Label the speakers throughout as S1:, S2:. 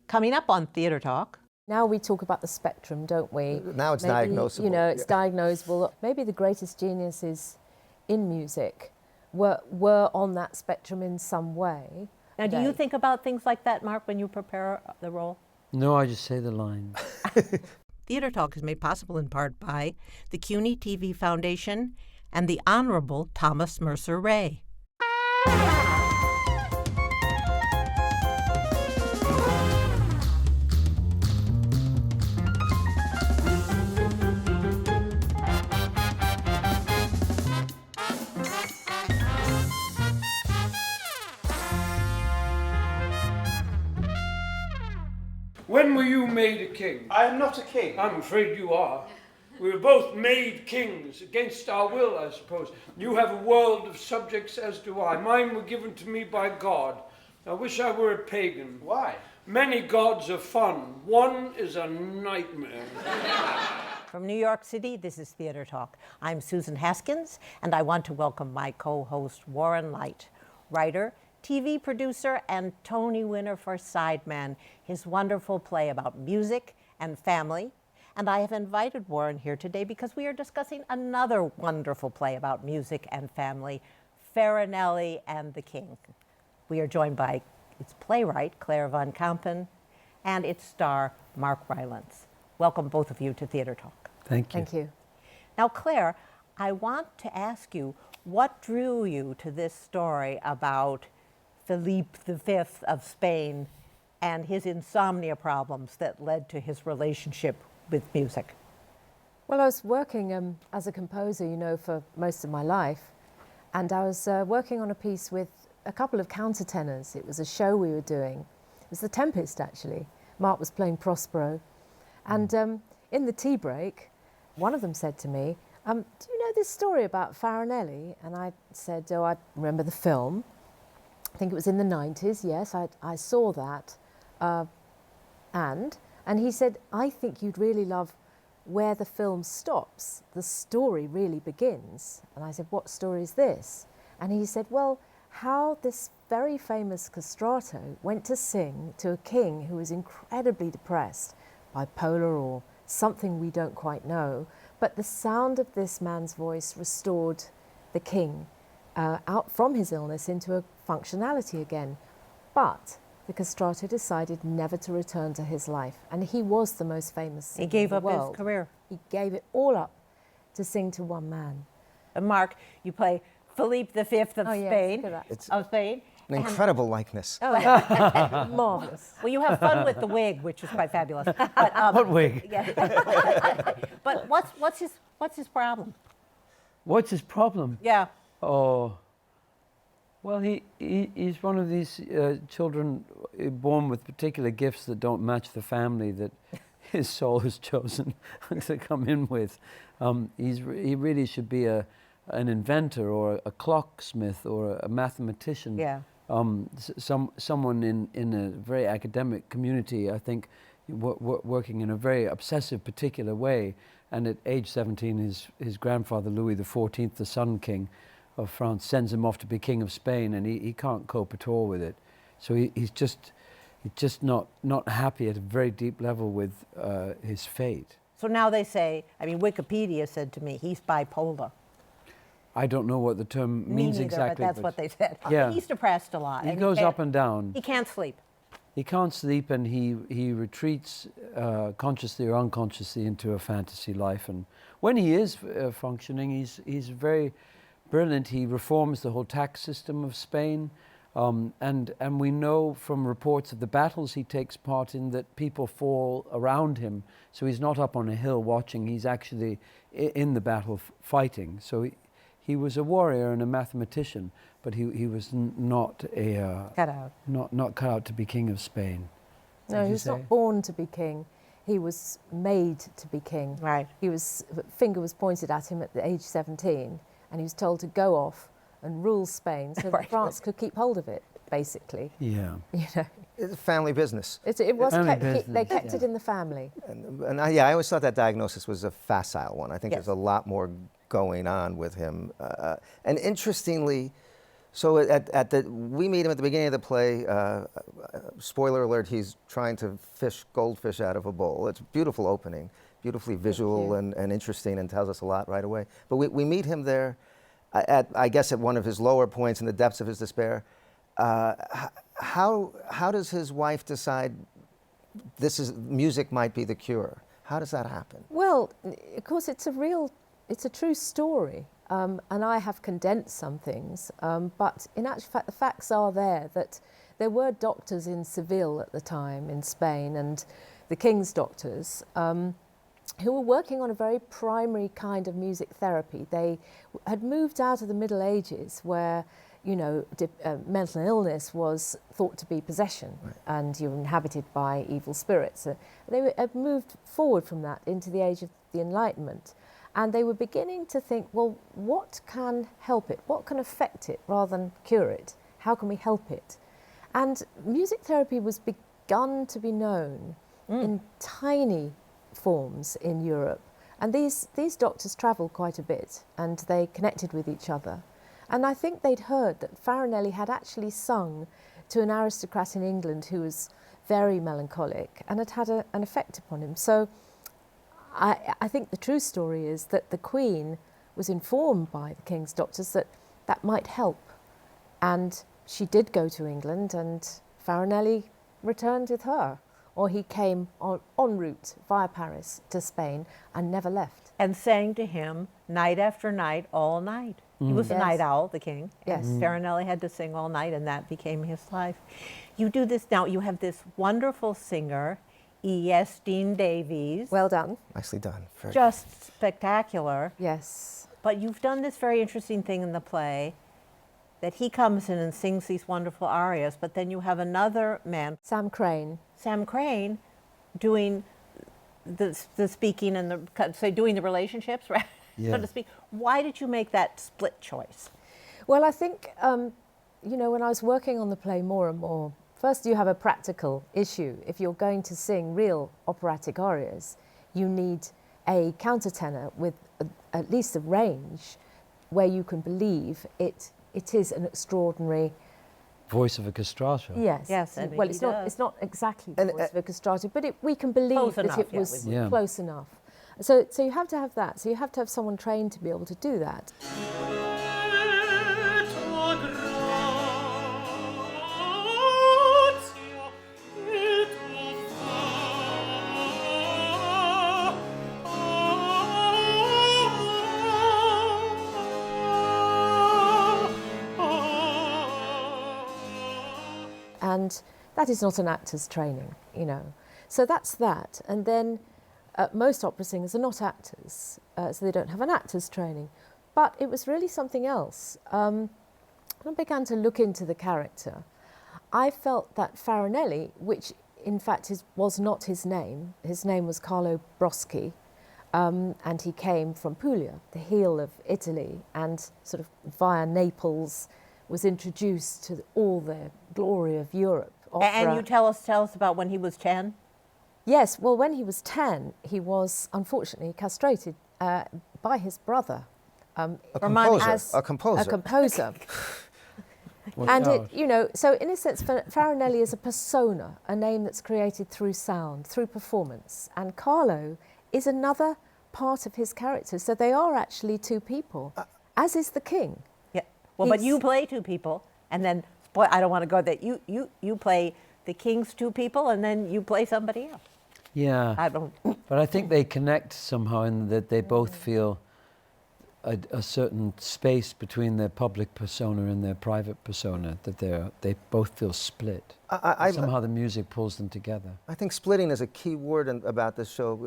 S1: Coming up on Theatre Talk.
S2: Now we talk about the spectrum, don't we?
S3: Now it's diagnosable.
S2: You know, it's diagnosable. Maybe the greatest geniuses in music were on that spectrum in some way.
S1: Now, do you think about things like that, Mark, when you prepare the role?
S4: No, I just say the lines.
S1: Theatre Talk is made possible in part by the CUNY TV Foundation and the Honorable Thomas Mercer Ray.
S5: When were you made a king?
S3: I am not a king.
S5: I'm afraid you are. We were both made kings, against our will, I suppose. You have a world of subjects, as do I. Mine were given to me by God. I wish I were a pagan.
S3: Why?
S5: Many gods are fun. One is a nightmare.
S1: From New York City, this is Theatre Talk. I'm Susan Haskins, and I want to welcome my co-host, Warren Leight, writer, TV producer, and Tony winner for Sideman, his wonderful play about music and family. And I have invited Warren here today because we are discussing another wonderful play about music and family, Farinelli and the King. We are joined by its playwright, Claire van Kampen, and its star, Mark Rylance. Welcome both of you to Theatre Talk.
S4: Thank you.
S2: Thank you.
S1: Now, Claire, I want to ask you, what drew you to this story about Philippe V of Spain and his insomnia problems that led to his relationship with music?
S2: Well, I was working as a composer, you know, for most of my life. And I was working on a piece with a couple of countertenors. It was a show we were doing. It was The Tempest, actually. Mark was playing Prospero. And in the tea break, one of them said to me, do you know this story about Farinelli? And I said, oh, I remember the film. I think it was in the 90s, yes, I saw that. And he said, I think you'd really love where the film stops. The story really begins. And I said, what story is this? And he said, well, how this very famous castrato went to sing to a king who was incredibly depressed, bipolar or something we don't quite know. But the sound of this man's voice restored the king out from his illness into a functionality again. But the castrato decided never to return to his life, and he was the most famous singer
S1: He gave
S2: in
S1: up
S2: the world.
S1: his career.
S2: He gave it all up to sing to one man.
S1: And Mark, you play Philippe V of Spain.
S2: Look at that.
S3: It's
S1: Of Spain.
S3: an incredible likeness.
S1: Oh,
S2: Marvelous.
S1: well, you have fun with the wig, which is quite fabulous. But,
S4: What wig?
S1: Yeah. But what's his problem?
S4: What's his problem?
S1: Yeah.
S4: Oh, well, he's one of these children born with particular gifts that don't match the family that his soul has chosen to come in with. He really should be an inventor or a clocksmith or a mathematician.
S1: Yeah.
S4: Someone in a very academic community, I think, working in a very obsessive particular way. And at age 17, his grandfather, Louis XIV, the Sun King of France, sends him off to be King of Spain, and he can't cope at all with it. So he's just not happy at a very deep level with his fate.
S1: So now they say, I mean, Wikipedia said to me, he's bipolar.
S4: I don't know what the term
S1: Me
S4: means
S1: neither,
S4: exactly.
S1: but that's what they said.
S4: Yeah.
S1: He's depressed a lot.
S4: He
S1: and
S4: goes
S1: can't-
S4: up and down.
S1: He can't sleep.
S4: He can't sleep, and he retreats consciously or unconsciously into a fantasy life. And when he is functioning, he's very brilliant. He reforms the whole tax system of Spain, and we know from reports of the battles he takes part in that people fall around him. So he's not up on a hill watching. He's actually in the battle fighting. So he was a warrior and a mathematician, but he was not a
S1: Cut out.
S4: not cut out to be king of Spain.
S2: No, he was not born to be king. He was made to be king.
S1: Right.
S2: Finger was pointed at him at the age 17, and he was told to go off and rule Spain so that France could keep hold of it, basically.
S4: Yeah.
S2: You know,
S3: It's a family business.
S2: it was
S4: Family
S2: kept,
S4: business,
S2: they kept
S4: yeah.
S2: it in the family.
S3: And I always thought that diagnosis was a facile one. I think
S1: Yes.
S3: there's a lot more going on with him. And interestingly, So we meet him at the beginning of the play. Spoiler alert, he's trying to fish goldfish out of a bowl. It's a beautiful opening, beautifully visual and interesting, and tells us a lot right away. But we meet him there, I guess at one of his lower points in the depths of his despair. How does his wife decide music might be the cure? How does that happen?
S2: Well, of course, it's a true story. And I have condensed some things, but in actual fact, the facts are that there were doctors in Seville at the time in Spain, and the King's doctors, who were working on a very primary kind of music therapy. They had moved out of the Middle Ages where, you know, mental illness was thought to be possession, right, and you're inhabited by evil spirits. They had moved forward from that into the age of the Enlightenment. And they were beginning to think, well, what can help it? What can affect it rather than cure it? How can we help it? And music therapy was begun to be known in tiny forms in Europe. And these doctors travelled quite a bit, and they connected with each other. And I think they'd heard that Farinelli had actually sung to an aristocrat in England who was very melancholic and had had an effect upon him. So I think the true story is that the Queen was informed by the King's doctors that that might help. And she did go to England, and Farinelli returned with her. Or he came en route via Paris to Spain and never left.
S1: And sang to him night after night, all night. He was a night owl, the King.
S2: Yes.
S1: Farinelli had to sing all night, and that became his life. You do this now. You have this wonderful singer, E.S. Dean Davies.
S2: Well done.
S3: Nicely done.
S1: Just spectacular.
S2: Yes.
S1: But you've done this very interesting thing in the play, that he comes in and sings these wonderful arias, but then you have another man,
S2: Sam Crane,
S1: doing the speaking and doing the relationships, right? So to speak. Why did you make that split choice?
S2: Well, I think, you know, when I was working on the play more and more, first you have a practical issue. If you're going to sing real operatic arias, you need a countertenor with at least a range where you can believe it is an extraordinary
S4: voice of a castrato.
S2: Yes.
S1: Yes.
S2: Well, it's not exactly the voice of a castrato, but we can believe that it was close enough. So you have to have that. So you have to have someone trained to be able to do that. And that is not an actor's training, you know. So that's that. And then most opera singers are not actors, so they don't have an actor's training. But it was really something else. When I began to look into the character, I felt that Farinelli, which in fact was not his name was Carlo Broschi, and he came from Puglia, the heel of Italy, and sort of via Naples was introduced to all the glory of Europe. Opera.
S1: And you tell us about when he was 10?
S2: Yes, well, when he was 10, he was unfortunately castrated by his brother.
S3: A composer.
S2: And it, you know, so in a sense, Farinelli is a persona, a name that's created through sound, through performance. And Carlo is another part of his character. So they are actually two people, as is the king.
S1: Yeah. Well, but you play two people, and then, I don't want to go there. You play the king's two people, and then you play somebody else.
S4: Yeah.
S1: I don't.
S4: But I think they connect somehow in that they both feel a certain space between their public persona and their private persona, that they both feel split. Somehow the music pulls them together.
S3: I think splitting is a key word about this show.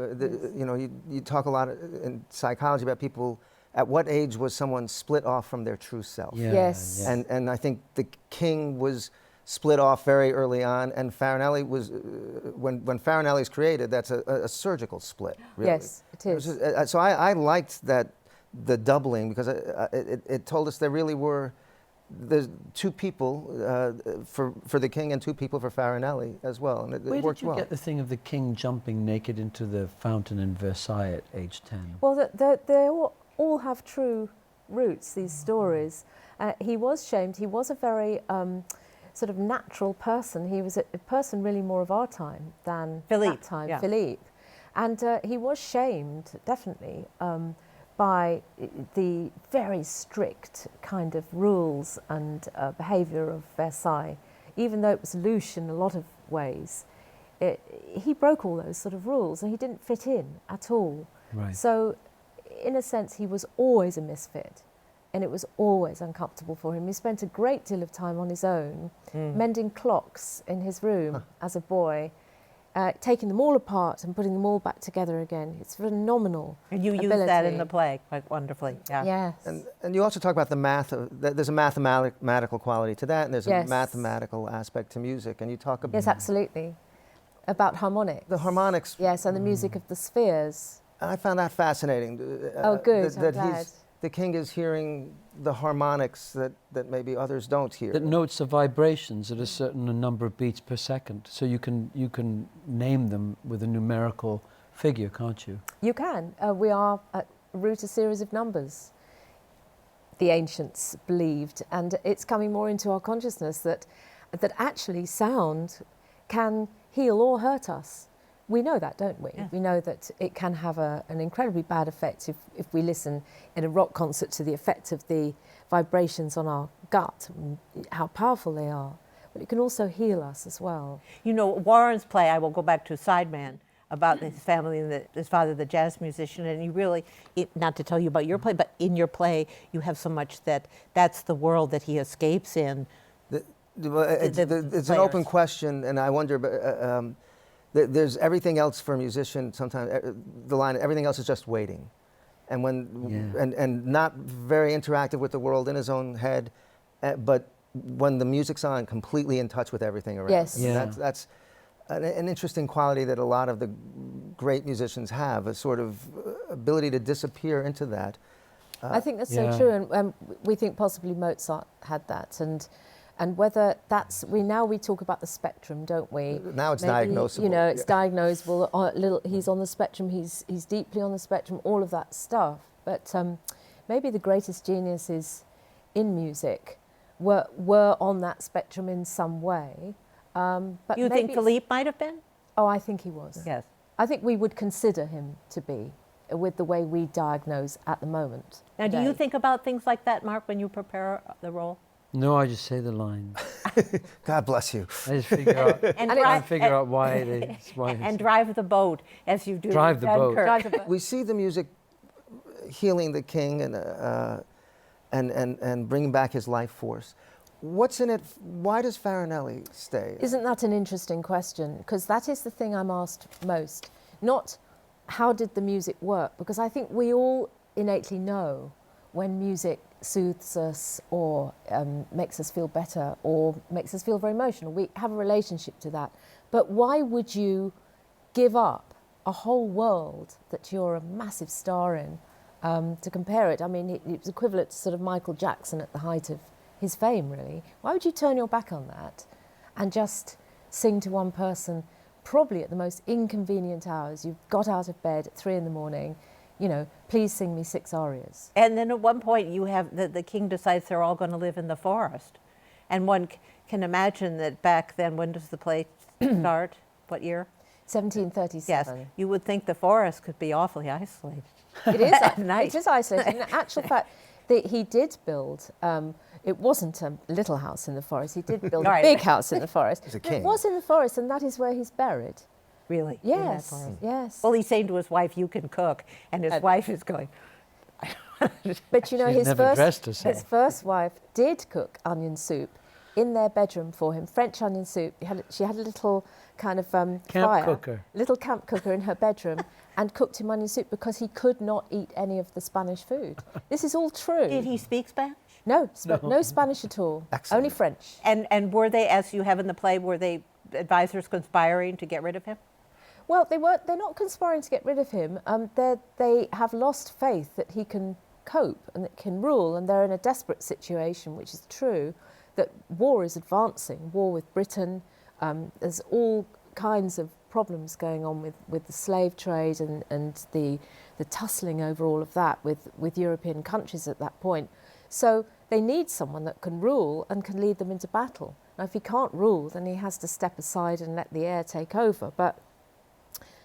S3: You know, you talk a lot in psychology about people. At what age was someone split off from their true self?
S4: Yeah,
S2: yes.
S4: Yeah.
S3: And I think the king was split off very early on, and Farinelli was, when Farinelli's created, that's a surgical split, really.
S2: Yes, it is.
S3: So I liked that, the doubling, because it told us there really were the two people for the king and two people for Farinelli as well, and it worked well.
S4: Where did you get the thing of the king jumping naked into the fountain in Versailles at age 10?
S2: Well, they all have true roots, these stories. He was shamed. He was a very sort of natural person. He was a person really more of our time than
S1: Philippe,
S2: that time,
S1: yeah.
S2: Philippe. And he was shamed, definitely, by the very strict kind of rules and behaviour of Versailles. Even though it was loose in a lot of ways, he broke all those sort of rules and he didn't fit in at all.
S4: Right.
S2: So, in a sense, he was always a misfit. And it was always uncomfortable for him. He spent a great deal of time on his own, mending clocks in his room as a boy, taking them all apart and putting them all back together again. It's phenomenal.
S1: And you use that in the play quite wonderfully. Yeah.
S2: Yes.
S3: And you also talk about the math. There's a mathematical quality to that, and there's
S2: Yes.
S3: a mathematical aspect to music. And you talk about
S2: Yes, absolutely. About harmonics.
S3: the harmonics.
S2: Yes, and the music of the spheres.
S3: I found that fascinating.
S2: Oh, good. I'm
S3: That
S2: glad.
S3: the king is hearing the harmonics that maybe others don't hear.
S4: That notes the vibrations at a certain number of beats per second. So you can name them with a numerical figure, can't you?
S2: You can. We are at root a series of numbers, the ancients believed, and it's coming more into our consciousness that actually sound can heal or hurt us. We know that, don't we?
S1: Yeah.
S2: We know that it can have an incredibly bad effect if we listen in a rock concert to the effect of the vibrations on our gut, and how powerful they are. But it can also heal us as well.
S1: You know, Warren's play, I will go back to Sideman, about his family and his father, the jazz musician, and you really, not to tell you about your play, but in your play you have so much that's the world that he escapes in.
S3: It's an open question, and I wonder, there's everything else for a musician, sometimes the line, everything else is just waiting. And and not very interactive with the world in his own head, but when the music's on, completely in touch with everything around.
S2: Yes.
S3: him.
S4: Yeah.
S3: That's an interesting quality that a lot of the great musicians have, a sort of ability to disappear into that.
S2: I think that's
S4: Yeah.
S2: so true, and we think possibly Mozart had that, and whether that's we talk about the spectrum, don't we?
S3: Now it's
S2: Maybe,
S3: diagnosable.
S2: You know, it's
S3: Yeah.
S2: diagnosable. He's on the spectrum. He's deeply on the spectrum. All of that stuff. But maybe the greatest geniuses in music were on that spectrum in some way. But
S1: You think
S2: maybe
S1: Philippe might have been?
S2: Oh, I think he was.
S1: Yes.
S2: I think we would consider him to be, with the way we diagnose at the moment.
S1: Now, do you
S2: today.
S1: think about things like that, Mark, when you prepare the role?
S4: No, I just say the line.
S3: God bless you.
S4: I just figure out,
S1: And
S4: try and figure out why it is. Why
S1: and
S4: it's-
S1: drive the boat as you do.
S4: Drive the boat.
S1: Dunkirk.
S3: We see the music healing the king and bringing back his life force. What's in it? Why does Farinelli stay?
S2: Isn't that an interesting question? Because that is the thing I'm asked most. Not how did the music work, because I think we all innately know when music soothes us or makes us feel better or makes us feel very emotional. We have a relationship to that. But why would you give up a whole world that you're a massive star in to compare it? I mean, it was equivalent to sort of Michael Jackson at the height of his fame, really. Why would you turn your back on that and just sing to one person, probably at the most inconvenient hours? You've got out of bed at 3 a.m, you know, please sing me 6 arias.
S1: And then at one point, you have the king decides they're all going to live in the forest, and one can imagine that back then. When does the play start? What year?
S2: 1737.
S1: Yes, you would think the forest could be awfully isolated.
S2: It is.
S1: At night.
S2: It is isolated. In actual fact, he did build. It wasn't a little house in the forest. He did build
S1: Right.
S2: a big house in the forest.
S3: He's a king.
S2: It was in the forest, and that is where he's buried.
S1: Really? in that
S2: Yes.
S1: forest.
S2: Yes.
S1: Well, he's saying to his wife, "You can cook," and his wife is going.
S2: But you know,
S4: She's never dressed herself.
S2: his first wife did cook onion soup in their bedroom for him. French onion soup. She had a little kind of fire,
S4: cooker.
S2: little camp cooker in her bedroom, and cooked him onion soup because he could not eat any of the Spanish food. This is all true.
S1: Did he speak Spanish?
S2: No, no Spanish at all.
S3: Excellent.
S2: Only French.
S1: And were they, as you have in the play, were they advisors conspiring to get rid of him?
S2: Well, they're not conspiring to get rid of him. They have lost faith that he can cope and that can rule, and they're in a desperate situation, which is true, that war is advancing, war with Britain. There's all kinds of problems going on with the slave trade and the tussling over all of that with European countries at that point. So they need someone that can rule and can lead them into battle. Now, if he can't rule, then he has to step aside and let the air take over. But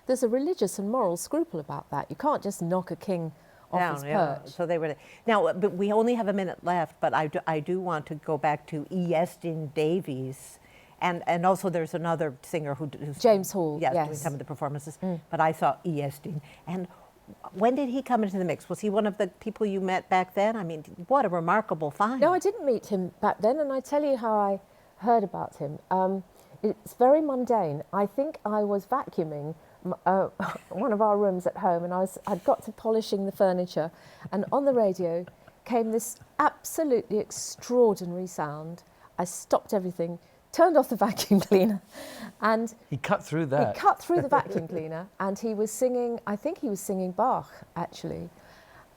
S2: there's a religious and moral scruple about that. You can't just knock a king off his perch.
S1: So they were now, but we only have a minute left. But I do want to go back to E. Estin Davies, and also there's another singer who's
S2: James Hall.
S1: yes,
S2: Yes.
S1: doing some of the performances. But I saw E. Estin, and when did he come into the mix? Was he one of the people you met back then? I mean, what a remarkable find.
S2: No, I didn't meet him back then, and I tell you how I heard about him. It's very mundane. I think I was vacuuming one of our rooms at home, and I'd got to polishing the furniture, and on the radio came this absolutely extraordinary sound. I stopped everything, turned off the vacuum cleaner, and
S4: He cut through that.
S2: he cut through the vacuum cleaner, and he was singing, I think he was singing Bach, actually.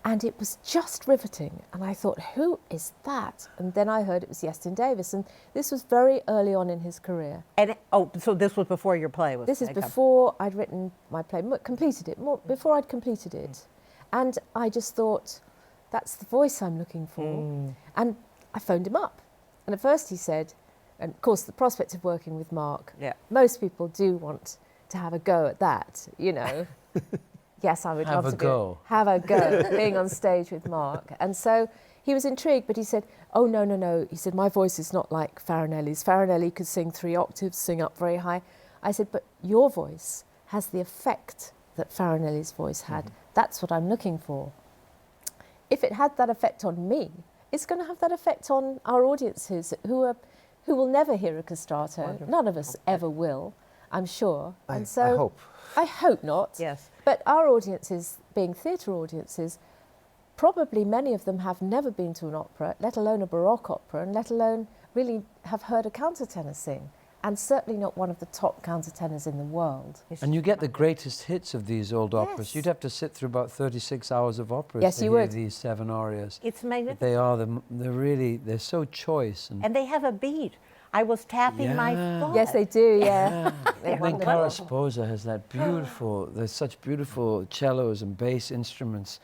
S2: And it was just riveting. And I thought, who is that? And then I heard it was Estin Davies. And this was very early on in his career.
S1: And so this was before your play was.
S2: This is
S1: taken.
S2: before I'd written my play, completed it, before I'd completed it. And I just thought, that's the voice I'm looking for. And I phoned him up. And at first he said, and of course the prospect of working with Mark, most people do want to have a go at that, you know. Yes, I would love to have a go being on stage with Mark. And so he was intrigued, but he said, oh, no. He said, my voice is not like Farinelli's. Farinelli could sing 3 octaves, sing up very high. I said, but your voice has the effect that Farinelli's voice had. That's what I'm looking for. If it had that effect on me, it's going to have that effect on our audiences who will never hear a castrato.
S1: Wonderful.
S2: None of us ever will, I'm sure. And so
S3: I hope.
S2: I hope not.
S1: Yes.
S2: But our audiences, being theatre audiences, probably many of them have never been to an opera, let alone a Baroque opera, and let alone really have heard a countertenor sing. And certainly not one of the top countertenors in the world.
S4: And you get the greatest hits of these old operas.
S2: Yes.
S4: You'd have to sit through about 36 hours of operas
S2: Yes,
S4: to
S2: you
S4: hear
S2: would.
S4: these 7 arias.
S1: It's magnificent.
S4: They're so choice.
S1: And they have a beat. I was tapping my
S4: Yeah.
S1: foot.
S2: Yes, they do, yeah. They're
S4: And then
S2: wonderful.
S4: Cara Sposa has that beautiful, there's such beautiful cellos and bass instruments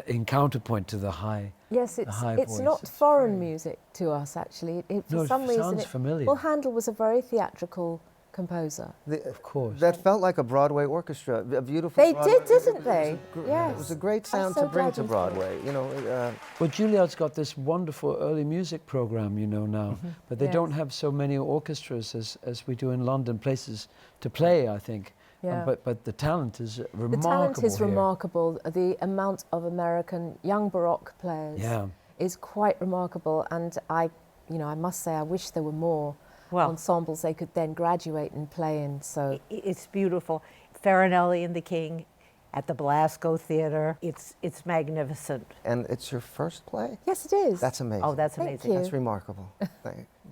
S4: in counterpoint to the high.
S2: Yes,
S4: high
S2: it's
S4: voice.
S2: not
S4: It's
S2: foreign music to us, actually. For
S4: No, it
S2: some reason,
S4: sounds familiar.
S2: Well, Handel was a very theatrical composer.
S4: Of course.
S3: That felt like a Broadway orchestra, a beautiful.
S2: They
S3: Broadway
S2: did, didn't they? Yes.
S3: It was a great
S2: I'm
S3: sound
S2: so
S3: to bring
S2: glad
S3: to
S2: you
S3: Broadway. You know,
S4: Well, Juilliard's got this wonderful early music program, you know, now, but they
S2: Yes.
S4: don't have so many orchestras as we do in London, places to play, I think.
S2: Yeah.
S4: But the talent is remarkable.
S2: The talent is
S4: here.
S2: remarkable. The amount of American young Baroque players
S4: Yeah.
S2: is quite remarkable. And I must say, I wish there were more ensembles they could then graduate and play in. So
S1: It's beautiful. Farinelli and the King at the Belasco Theatre. It's magnificent.
S3: and it's your first play?
S2: yes, it is.
S3: That's amazing.
S1: Oh, that's
S2: Thank
S1: amazing.
S2: you.
S3: That's remarkable.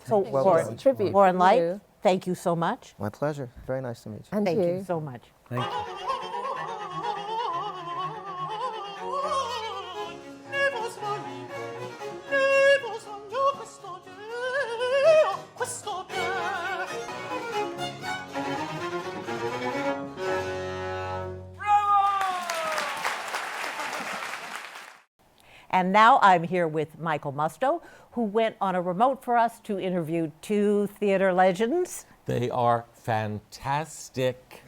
S1: So,
S3: Well
S1: Warren,
S3: done.
S2: Tribute
S1: Warren
S2: from
S1: Leight,
S2: you.
S1: thank you so much.
S3: My pleasure. Very nice to meet you.
S2: And
S1: Thank
S2: you.
S1: you so much.
S4: Thank you.
S1: And now I'm here with Michael Musto, who went on a remote for us to interview 2 theater legends.
S6: They are fantastic.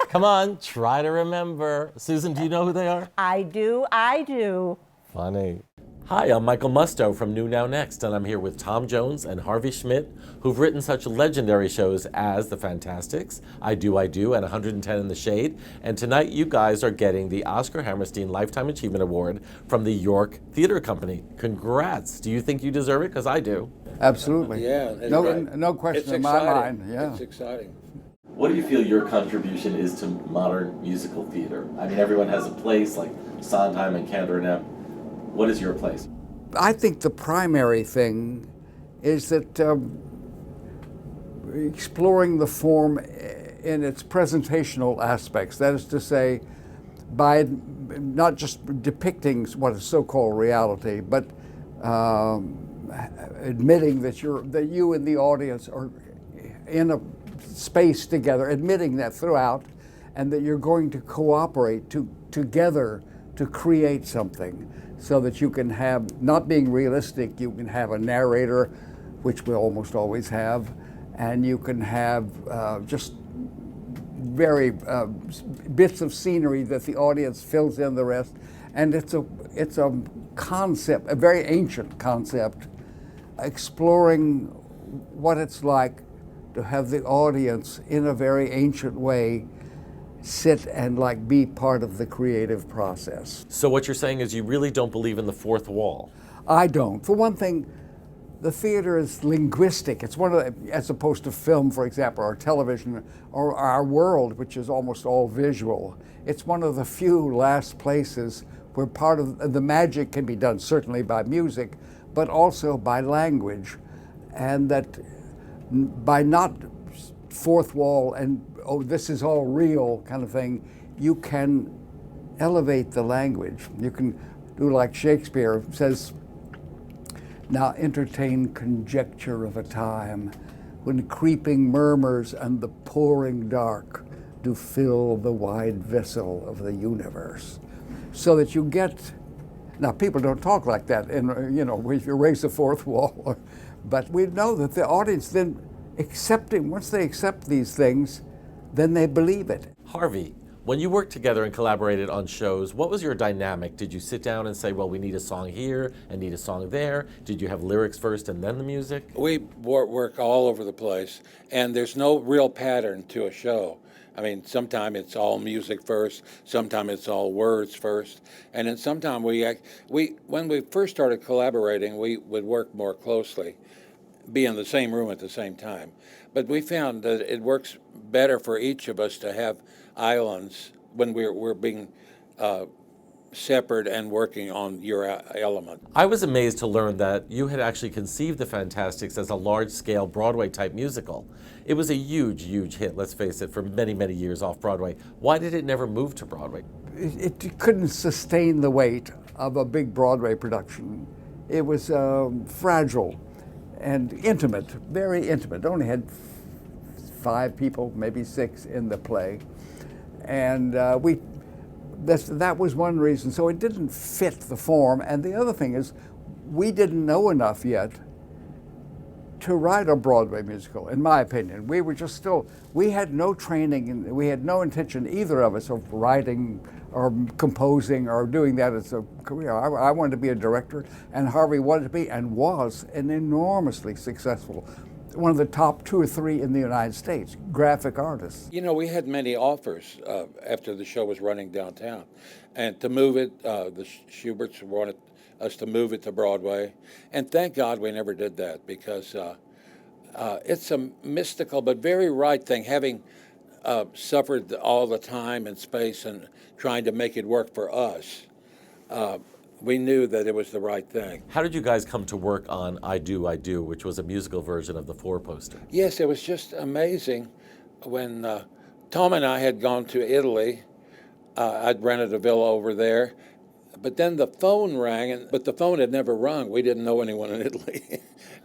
S6: Come on, try to remember. Susan, do you know who they are?
S1: I do.
S6: Funny. Hi, I'm Michael Musto from New Now Next, and I'm here with Tom Jones and Harvey Schmidt, who've written such legendary shows as The Fantasticks, I Do, and 110 in the Shade. And tonight you guys are getting the Oscar Hammerstein Lifetime Achievement Award from the York Theatre Company. Congrats. Do you think you deserve it? Because I do.
S7: Absolutely.
S5: Yeah.
S7: No question in my mind. Yeah.
S5: It's exciting.
S6: What do you feel your contribution is to modern musical theater? I mean, everyone has a place like Sondheim and Kander. What is your place?
S7: I think the primary thing is that exploring the form in its presentational aspects. That is to say, by not just depicting what is so-called reality, but admitting that you and the audience are in a space together, admitting that throughout, and that you're going to cooperate together to create something, so that you can have, not being realistic, you can have a narrator, which we almost always have, and you can have just very bits of scenery that the audience fills in the rest. And it's a concept, a very ancient concept, exploring what it's like to have the audience in a very ancient way sit and like be part of the creative process.
S6: So what you're saying is you really don't believe in the fourth wall?
S7: I don't. For one thing, the theater is linguistic. It's one of the, as opposed to film, for example, or television, or our world, which is almost all visual. It's one of the few last places where part of the magic can be done, certainly by music, but also by language. And that by not fourth wall and, oh, this is all real kind of thing, you can elevate the language. You can do like Shakespeare says, now entertain conjecture of a time when creeping murmurs and the pouring dark do fill the wide vessel of the universe. So that you get, now people don't talk like that, and you know, if you raise the fourth wall, but we know that the audience then once they accept these things, then they believe it.
S6: Harvey, when you worked together and collaborated on shows, what was your dynamic? Did you sit down and say, well, we need a song here and need a song there? Did you have lyrics first and then the music?
S8: We work all over the place, and there's no real pattern to a show. I mean, sometimes it's all music first, sometimes it's all words first, and then sometimes when we first started collaborating, we would work more closely, be in the same room at the same time. But we found that it works better for each of us to have islands when we're being separate and working on your element.
S6: I was amazed to learn that you had actually conceived the Fantasticks as a large-scale Broadway-type musical. It was a huge, huge hit, let's face it, for many, many years off-Broadway. Why did it never move to Broadway?
S7: It couldn't sustain the weight of a big Broadway production. It was fragile and intimate, very intimate. It only had 5 people, maybe 6 in the play. And that was one reason. So it didn't fit the form. And the other thing is, we didn't know enough yet to write a Broadway musical, in my opinion. We were just still, we had no training, and we had no intention, either of us, of writing or composing or doing that as a career. I wanted to be a director, and Harvey wanted to be, and was, an enormously successful, one of the top 2 or 3 in the United States, graphic artists.
S8: You know, we had many offers after the show was running downtown. And to move it, the Schuberts wanted us to move it to Broadway. And thank God we never did that, because it's a mystical but very right thing, having suffered all the time and space and trying to make it work for us. We knew that it was the right thing.
S6: How did you guys come to work on I Do, which was a musical version of the 4-poster?
S8: Yes, it was just amazing. When Tom and I had gone to Italy, I'd rented a villa over there, but then the phone rang, but the phone had never rung. We didn't know anyone in Italy.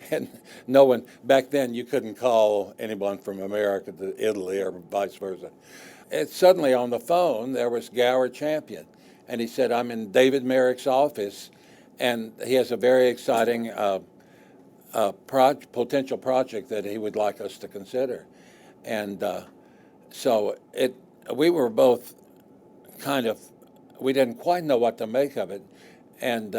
S8: And no one, back then you couldn't call anyone from America to Italy or vice versa. And suddenly on the phone, there was Gower Champion. And he said, I'm in David Merrick's office, and he has a very exciting potential project that he would like us to consider. And so we were both kind of, we didn't quite know what to make of it. And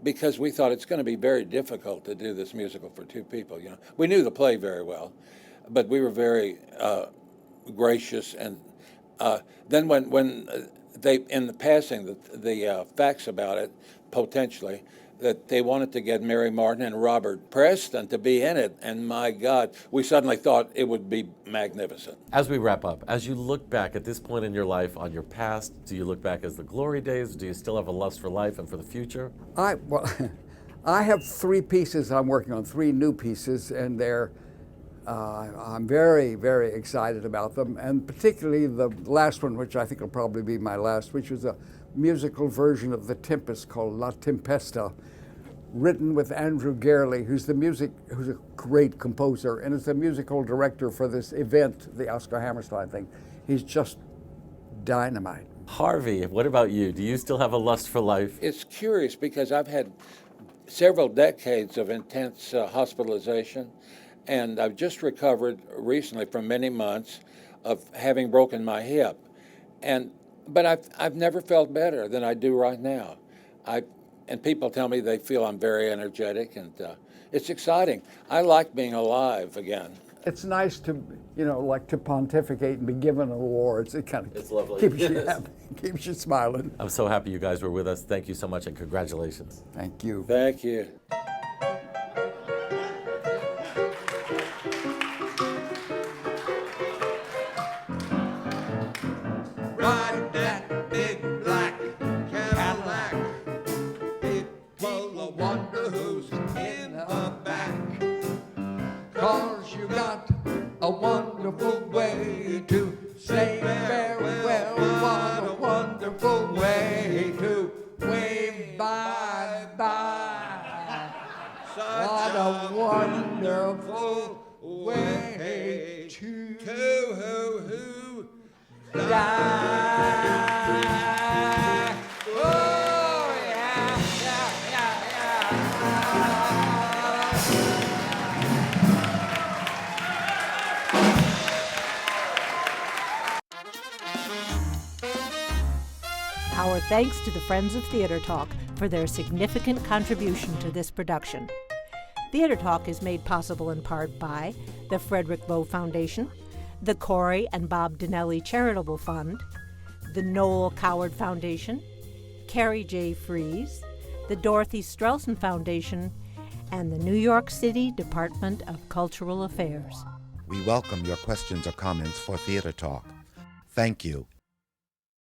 S8: because we thought it's going to be very difficult to do this musical for 2 people. You know, we knew the play very well, but we were very gracious. And then when they, in the passing, the facts about it, potentially, that they wanted to get Mary Martin and Robert Preston to be in it, and my God, we suddenly thought it would be magnificent.
S6: As we wrap up, as you look back at this point in your life on your past, do you look back as the glory days? Do you still have a lust for life and for the future?
S7: I have 3 pieces I'm working on, 3 new pieces, and they're I'm very, very excited about them, and particularly the last one, which I think will probably be my last, which is a musical version of The Tempest called La Tempesta, written with Andrew Gerley, who's a great composer and is the musical director for this event, the Oscar Hammerstein thing. He's just dynamite.
S6: Harvey, what about you? Do you still have a lust for life?
S8: It's curious because I've had several decades of intense hospitalization, and I've just recovered recently from many months of having broken my hip. But I've never felt better than I do right now. And people tell me they feel I'm very energetic, and it's exciting. I like being alive again.
S7: It's nice to, like to pontificate and be given awards. It kind
S6: It's
S7: of
S6: lovely.
S7: keeps you happy, keeps you smiling.
S6: I'm so happy you guys were with us. Thank you so much and congratulations.
S7: Thank you.
S8: Thank you.
S9: Ride that big black Cadillac. People wonder who's in the back. 'Cause you got a wonderful way to say farewell. What a wonderful way to wave bye-bye. What a wonderful way to die. Oh, yeah, yeah, yeah, yeah.
S1: Our thanks to the Friends of Theater Talk for their significant contribution to this production. Theater Talk is made possible in part by the Frederick Lowe Foundation, the Corey and Bob Dinelli Charitable Fund, the Noel Coward Foundation, Carrie J. Fries, the Dorothy Strelson Foundation, and the New York City Department of Cultural Affairs.
S10: We welcome your questions or comments for Theater Talk. Thank you